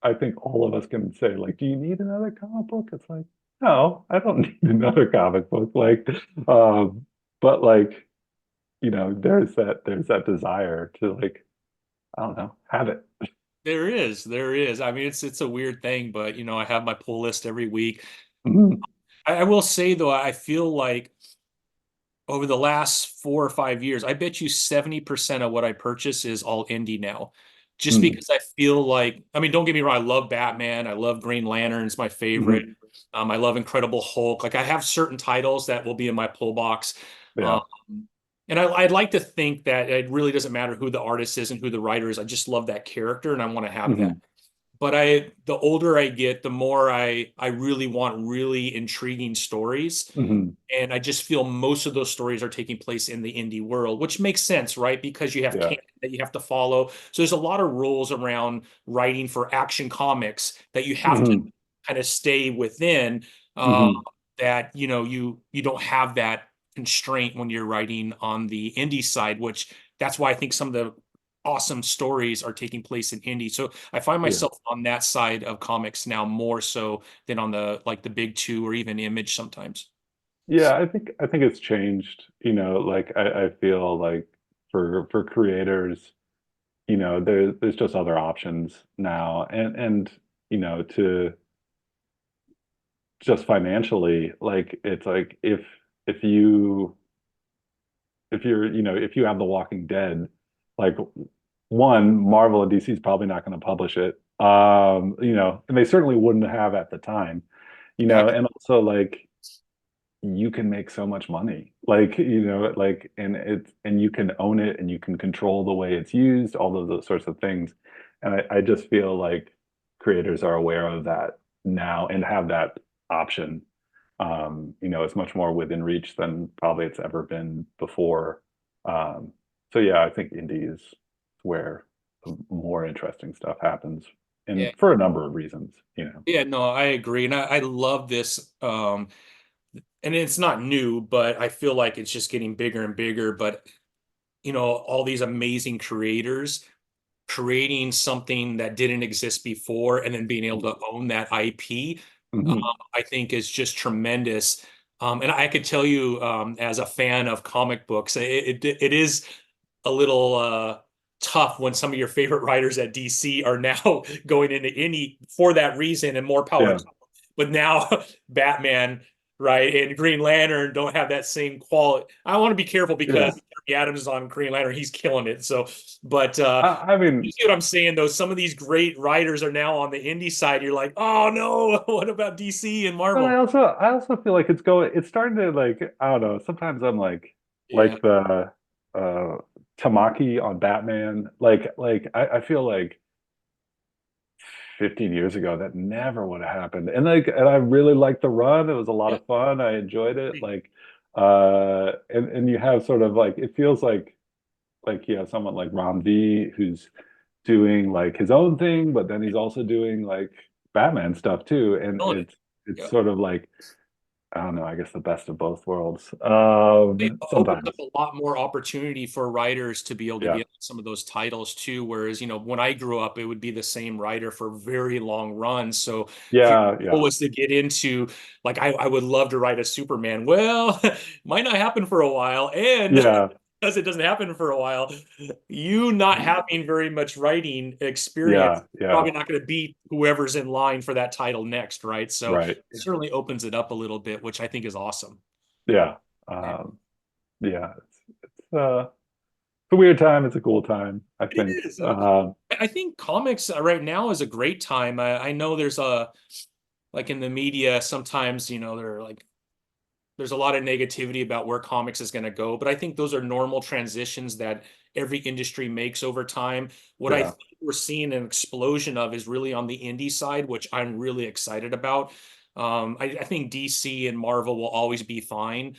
I think all of us can say, like, do you need another comic book? It's like, no, I don't need another comic book. Like, but like, you know, there's that desire to like, I don't know, have it. There is. There is. I mean, it's a weird thing, but I have my pull list every week. Mhm. I will say though, I feel like over the last 4 or 5 years, I bet you 70% of what I purchase is all indie now. Just Hmm. because I feel like, I mean, don't get me wrong, I love Batman, I love Green Lantern, it's my favorite. Hmm. I love Incredible Hulk. Like I have certain titles that will be in my pull box. Um, Yeah. and I'd like to think that it really doesn't matter who the artist is and who the writer is. I just love that character and I want to have that. Hmm. But the older I get, the more I really want really intriguing stories. Hmm. And I just feel most of those stories are taking place in the indie world, which makes sense, right? Because you have Yeah. canon that you have to follow. So there's a lot of rules around writing for Action Comics that you have to Hmm. kind of stay within. Uh, Hmm. that you don't have that constraint when you're writing on the indie side, which that's why I think some of the awesome stories are taking place in indie. So I find Yeah. myself on that side of comics now more so than on the like the big two or even Image sometimes. Yeah, I think it's changed, like I feel like for creators, there's just other options now. And to just financially, like it's like if you if you're, if you have The Walking Dead, like one, Marvel and DC is probably not going to publish it. And they certainly wouldn't have at the time, Exactly. and also like you can make so much money, like like, and you can own it and you can control the way it's used, all of those sorts of things. And I just feel like creators are aware of that now and have that option. It's much more within reach than probably it's ever been before. So yeah, I think indie is where the more interesting stuff happens, Yeah. and for a number of reasons. Yeah, no, I agree. And I love this. And it's not new, but I feel like it's just getting bigger and bigger. But, all these amazing creators creating something that didn't exist before and then being able to own that IP, Hmm. I think is just tremendous. And I could tell you, as a fan of comic books, it is a little tough when some of your favorite writers at DC are now going into any for that reason and more power Yeah, to them. But now Batman, right, and Green Lantern don't have that same quality. I want to be careful because yeah. Jeremy Adams is on Green Lantern, he's killing it. So, but I you mean, see what I'm saying, though? Some of these great writers are now on the indie side. You're like, oh no, what about DC and but I Marvel? also I also feel like it's starting to, like, I don't know. Sometimes I'm Yeah, like the uh Tamaki on Batman. Like I feel like 15 years ago that never would have happened. And I really liked the run. It was a lot yeah. of fun. I enjoyed it. Like and you have sort of like, it feels like you have someone like Ram V who's doing like his own thing, but then he's also doing like Batman stuff too. And Killing it. it's Yeah. sort of like, I don't know, I guess the best of both worlds. It opens up Sometimes. a lot more opportunity for writers to be able to Yeah. be on some of those titles too. Whereas, when I grew up, it would be the same writer for very long runs. So if your Yeah, goal yeah. was to get into, like, I would love to write a Superman. Well, might not happen for a while. And Yeah. because it doesn't happen for a while, you not having very much writing experience, Yeah, yeah. probably not going to beat whoever's in line for that title next, right? So Right. it certainly opens it up a little bit, which I think is awesome. Yeah. Yeah. It's a weird time. It's a cool time, I It think. is. I think comics right now is a great time. I know there's like in the media sometimes, there's a lot of negativity about where comics is going to go, but I think those are normal transitions that every industry makes over time. What I Yeah. think we're seeing an explosion of is really on the indie side, which I'm really excited about. I think DC and Marvel will always be fine,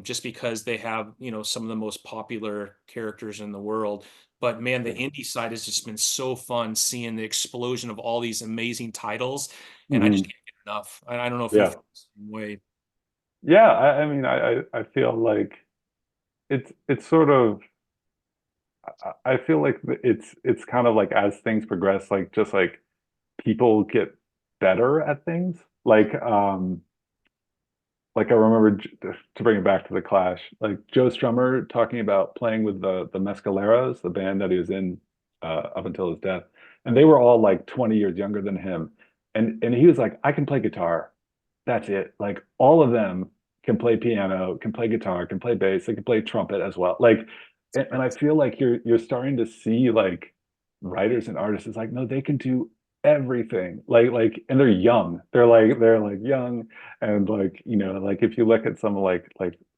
just because they have, some of the most popular characters in the world. But man, the Yeah. indie side has just been so fun seeing the explosion of all these amazing titles, and I just Hmm. can't get enough. I don't know if you Yeah. feel the same way. Yeah. I mean, I feel like it's sort of, I feel like it's kind of like, as things progress, like just like people get better at things. Like I remember, to bring it back to the Clash, like Joe Strummer talking about playing with the Mescaleros, the band that he was in up until his death, and they were all like 20 years younger than him, and he was like, I can play guitar, that's it. Like all of them can play piano, can play guitar, can play bass, they can play trumpet as well. Like, and I feel like you're starting to see like writers and artists is like, no, they can do everything. And they're young. They're like young, and like, like if you look at some like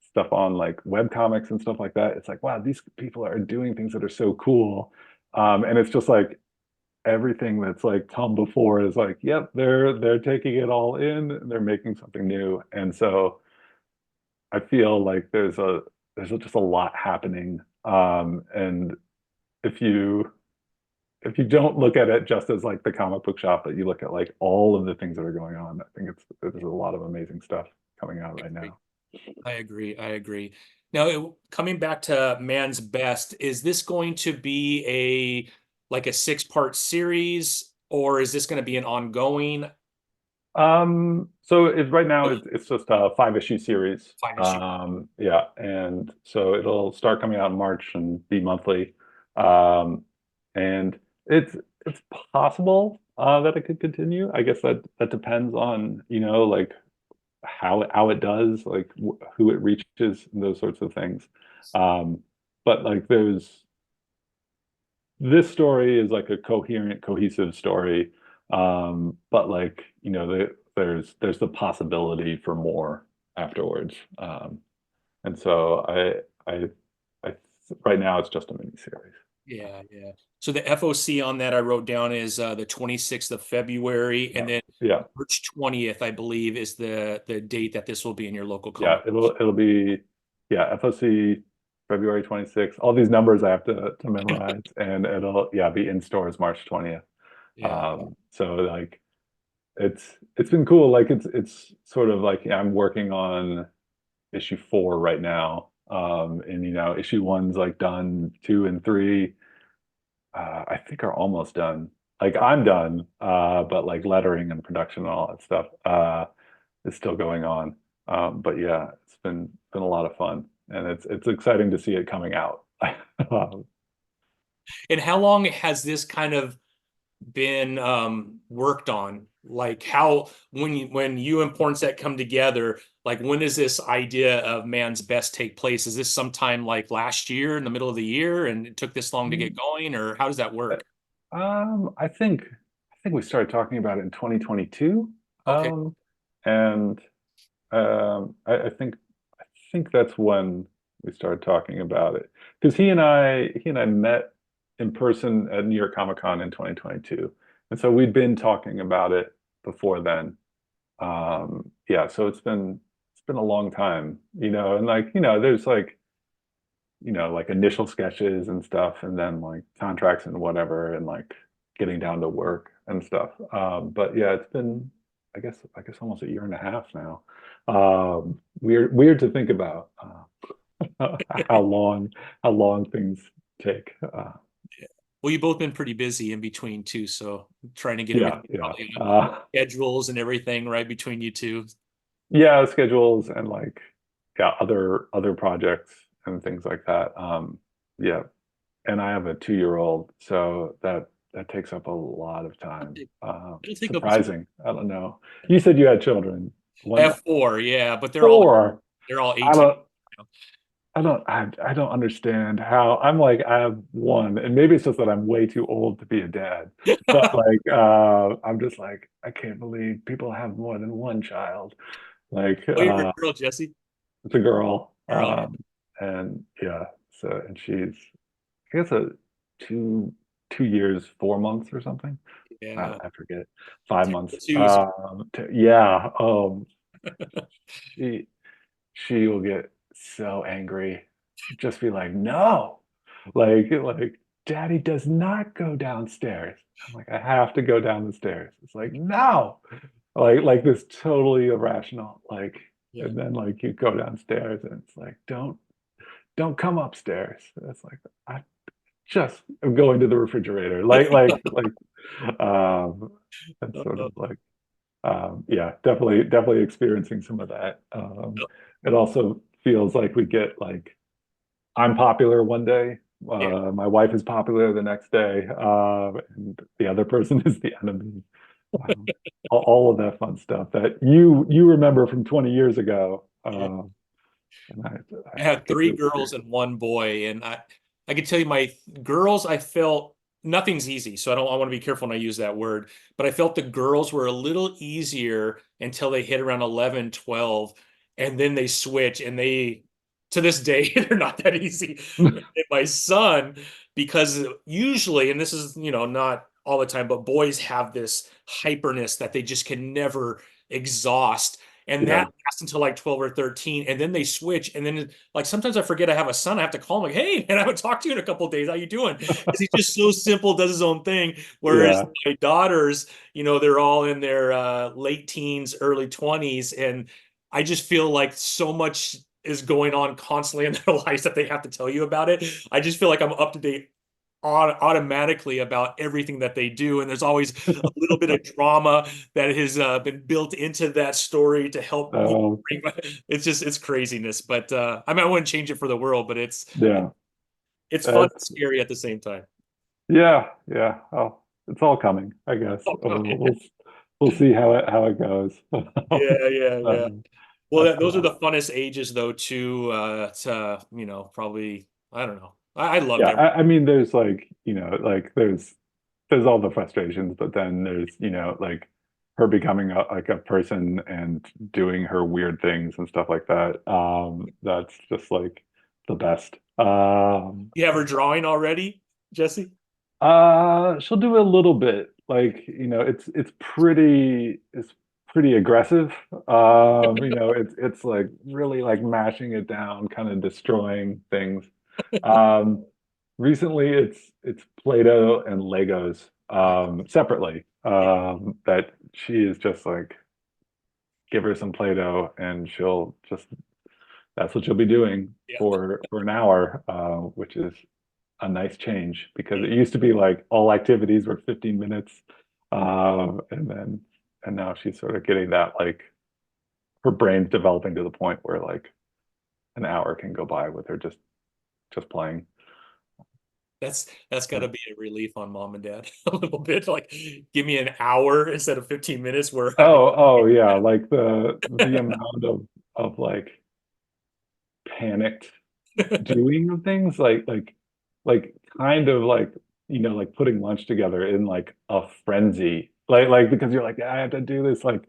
stuff on like web comics and stuff like that, it's like, wow, these people are doing things that are so cool. And it's just like everything that's like come before is like, yep, they're taking it all in, they're making something new. And so I feel like just a lot happening. And if you don't look at it just as like the comic book shop, but you look at like all of the things that are going on, I think there's a lot of amazing stuff coming out right now. I agree. I agree. Now, coming back to Man's Best, is this going to be like a 6-part series, or is this going to be an ongoing So right now it's just a 5 issue series. 5 issue? Yeah, and so it'll start coming out in March and be monthly. And it's possible that it could continue. I guess that depends on, like how it does, like who it reaches, and those sorts of things. Um, but like this story is like a coherent, cohesive story. But like, there's the possibility for more afterwards. And so I right now it's just a mini series. Yeah, yeah. So the FOC on that I wrote down is the 26th of February, Yeah, and then yeah, March 20th, I believe, is the date that this will be in your local yeah. comic. It'll be, yeah, FOC February 26th. All these numbers I have to memorize, and it'll, yeah, be in stores March 20th. Yeah. So like it's been cool. Like it's sort of like, yeah, I'm working on issue 4 right now. And issue 1's like done, 2 and 3 I think are almost done. Like I'm done, but like lettering and production and all that stuff is still going on. But yeah, it's been a lot of fun, and it's exciting to see it coming out. Um, And how long has this kind of been worked on? Like how when you and Pornsak come together, like when does this idea of Man's Best take place? Is this sometime like last year in the middle of the year and it took this long to get going, or how does that work? I think we started talking about it in 2022. Okay. And I think that's when we started talking about it, because he and I met in person at New York Comic Con in 2022, and so we'd been talking about it before then. Yeah, so it's been a long time, and like, there's like, like initial sketches and stuff, and then like contracts and whatever, and like getting down to work and stuff. But yeah, it's been, I guess almost a year and a half now. Weird to think about how long things take. Well, you've both been pretty busy in between too, so trying to get Yeah, everything yeah, probably on schedules and everything right between you two. yeah. Schedules and like, yeah, other projects and things like that. Yeah, and I have a 2-year-old, so that takes up a lot of time. I don't think of Surprising. I don't know. You said you had children. I One, have 4, yeah, but four. they're all I 18. don't. I don't understand how. I'm like, I have one, and maybe it's just that I'm way too old to be a dad. But like, I'm just like, I can't believe people have more than one child. Like, Oh, you're a girl, Jesse. it's a girl. Girl, And yeah, so, and she's, I guess, a 2 years, 4 months or something. yeah. I forget. 5 months. Twos. Yeah. She she will get so angry. Just be like, no, like daddy does not go downstairs. I'm like, I have to go down the stairs. It's like, no, like this totally irrational. Like, Yeah. and then like you go downstairs and it's like, don't come upstairs. It's like, I just am going to the refrigerator. Um, and sort of like, yeah, definitely experiencing some of that. It also feels like we get like, I'm popular one day, Yeah. my wife is popular the next day, and the other person is the enemy. um, all of that fun stuff that you remember from 20 years ago. And I I had get three really girls curious. and one boy, and I can tell you my girls, I felt nothing's easy, so I want to be careful when I use that word, but I felt the girls were a little easier until they hit around 11, 12, and then they switch, and they to this day they're not that easy. And my son, because usually, and this is, not all the time, but boys have this hyperness that they just can never exhaust. And that Yeah. lasts until like 12 or 13. And then they switch. And then like sometimes I forget I have a son. I have to call him like, hey, man, I haven't talked to you in a couple of days. How you doing? Because he's just so simple, does his own thing. Whereas Yeah. my daughters, they're all in their late teens, early 20s. And I just feel like so much is going on constantly in their lives that they have to tell you about it. I just feel like I'm up to date automatically about everything that they do, and there's always a little bit of drama that has been built into that story to help Um, bring. It's craziness, but I mean, I wouldn't change it for the world, but yeah. it's fun and That's scary at the same time. yeah, yeah. Oh, it's all coming, I guess. We'll see how it goes. Yeah, yeah, yeah. Um, Well, that's those are cool. the funnest ages though too, to probably, I don't know, I loved Yeah, every. I mean, there's like, like there's all the frustrations, but then there's, like her becoming like a person and doing her weird things and stuff like that. That's just like the best. You have her drawing already, Jesse? She'll do a little bit. Like, it's pretty aggressive. It's like really like mashing it down, kind of destroying things. Um, Recently it's Play-Doh and Legos separately. That she is just like give her some Play-Doh and she'll just that's what she'll be doing Yeah, for an hour, which is a nice change because yeah. it used to be like all activities were 15 minutes. And now she's sort of getting that like her brain's developing to the point where like an hour can go by with her just playing. That's got Yeah. to be a relief on mom and dad a little bit. Like, give me an hour instead of 15 minutes where I Oh yeah, like the amount of like panicked doing of things like kind of like like putting lunch together in like a frenzy like because you're like I have to do this like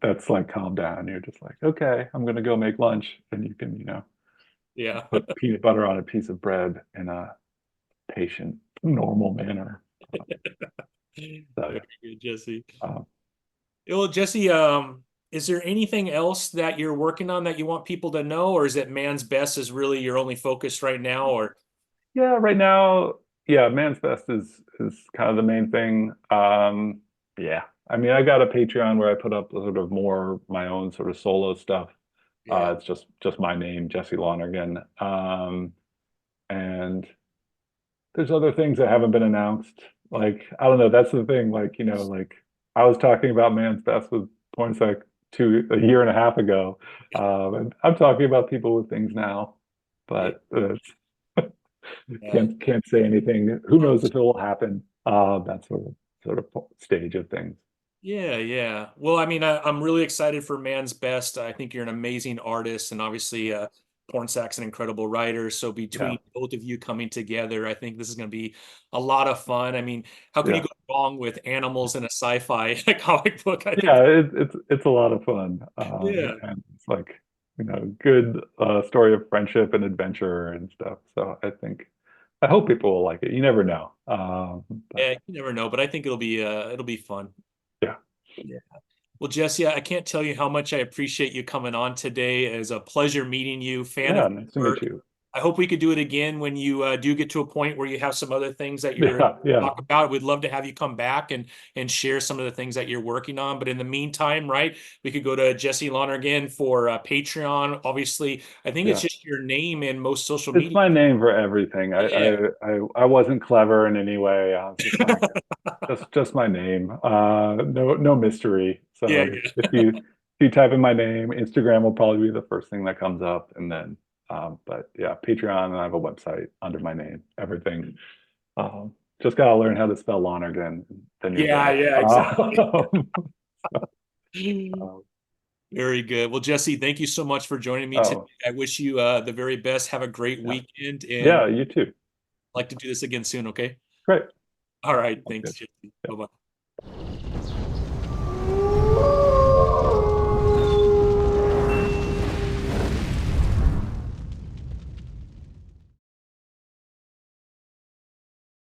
that's like calm down. You're just like, okay, I'm gonna go make lunch, and you can, yeah. put peanut butter on a piece of bread in a patient, normal manner. So Very good, Jesse. yeah, Well, Jesse, is there anything else that you're working on that you want people to know, or is it man's best is really your only focus right now? Or yeah. Right now, yeah, Man's Best is kind of the main thing. Yeah, I mean, I got a Patreon where I put up sort of more my own sort of solo stuff. yeah, It's just my name, Jesse Lonergan. And there's other things that haven't been announced. yeah, Like, I don't know, that's the thing. Like, like I was talking about Man's Best with Pornsak a year and a half ago. And I'm talking about people with things now, yeah. but Yeah. can't say anything. Who knows if it will happen? That sort of stage of things. Yeah, yeah. Well, I mean, I'm really excited for Man's Best. I think you're an amazing artist, and obviously, Pornsak's an incredible writer. So Yeah, between both of you coming together, I think this is going to be a lot of fun. I mean, how could you yeah, go wrong with animals in a sci-fi comic book? I think. yeah. It's a lot of fun, Yeah, and it's like good story of friendship and adventure and stuff. So I hope people will like it. You never know. But yeah. You never know, but I think it'll be fun. yeah, Yeah. Well, Jesse, I can't tell you how much I appreciate you coming on today. It was a pleasure meeting you. Fan of yeah. your Nice to meet work. you. I hope we could do it again when you do get to a point where you have some other things that you're Yeah, yeah, talk about. We'd love to have you come back and share some of the things that you're working on. But in the meantime, right, we could go to Jesse Lonergan for Patreon. Obviously, I think it's yeah. just your name in most social It's media. my name for everything. Yeah, I wasn't clever in any way. I was just like, just my name. No mystery. yeah, So yeah. if you type in my name, Instagram will probably be the first thing that comes up, and then but yeah, Patreon and I have a website under my name. Everything. just gotta learn how to spell Lonergan, then you're Yeah, good. yeah, exactly. Um, Very good. Well, Jesse, thank you so much for joining me today. oh, I wish you the very best. Have a great yeah. weekend, and Yeah, you too. like to do this again soon, okay? Great. All right. Sounds Thanks, good. Jesse. Yeah. Bye-bye.